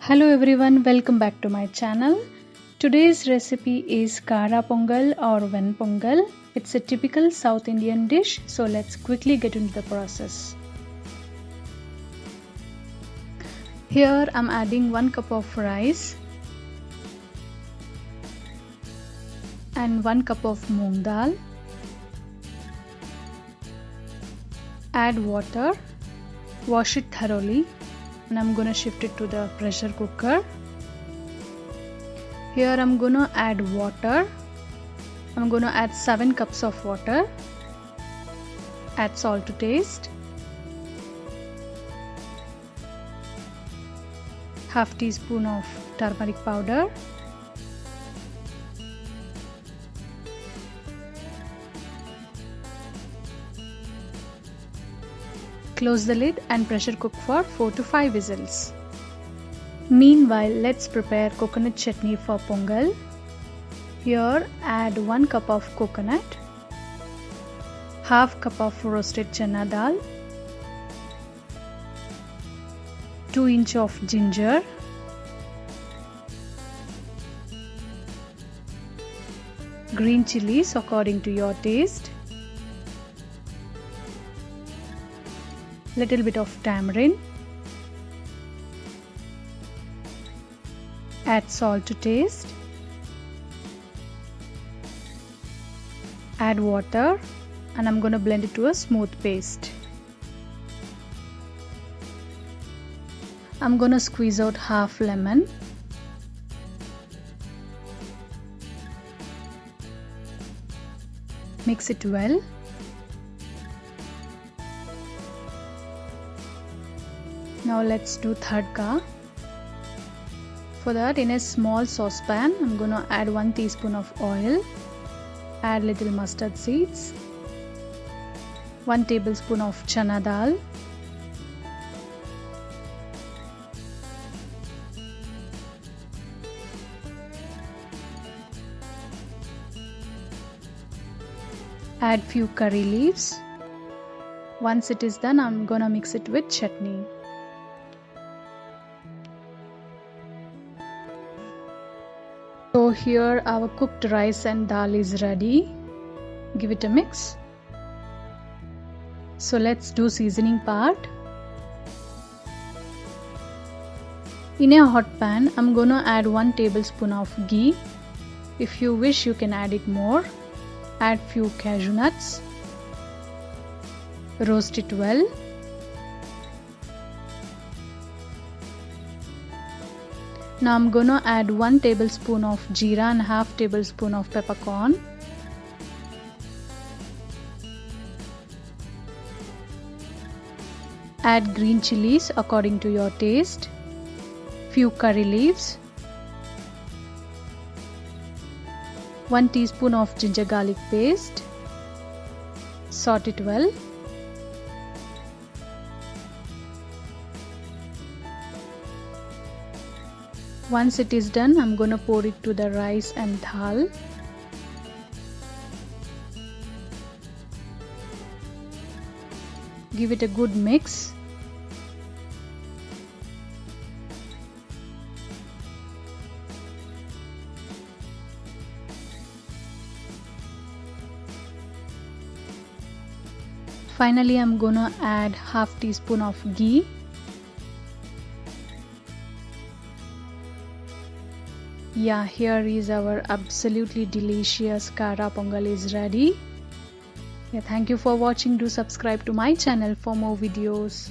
Hello everyone, welcome back to my channel. Today's recipe is Kara Pongal or Ven Pongal. It's a typical South Indian dish, so let's quickly get into the process. Here I'm adding 1 cup of rice and 1 cup of moong dal. Add water, wash it thoroughly, and I'm gonna shift it to the pressure cooker. Here I'm gonna add water. I'm gonna add 7 cups of water. Add salt to taste. Half teaspoon of turmeric powder. Close the lid and pressure cook for 4 to 5 whistles. Meanwhile, let's prepare coconut chutney for pongal. Here add 1 cup of coconut, half cup of roasted chana dal, 2 inch of ginger, green chilies according to your taste, little bit of tamarind, add salt to taste, add water, and I'm going to blend it to a smooth paste. I'm going to squeeze out half lemon. Mix it well. Now let's do tadka. For that, in a small saucepan, I'm going to add 1 teaspoon of oil, add little mustard seeds, 1 tablespoon of chana dal, add few curry leaves. Once it is done, I'm going to mix it with chutney. So here our cooked rice and dal is ready. Give it a mix. So let's do seasoning part. In a hot pan, I'm gonna add 1 tablespoon of ghee. If you wish, you can add it more. Add few cashew nuts. Roast it well. Now I'm gonna add 1 tablespoon of jeera and half tablespoon of peppercorn. Add green chilies according to your taste. Few curry leaves. 1 teaspoon of ginger garlic paste. Saute it well. Once it is done, I'm going to pour it to the rice and dal. Give it a good mix. Finally, I'm going to add half teaspoon of ghee. Yeah, here is our absolutely delicious Kara Pongal is ready. Yeah, thank you for watching. Do subscribe to my channel for more videos.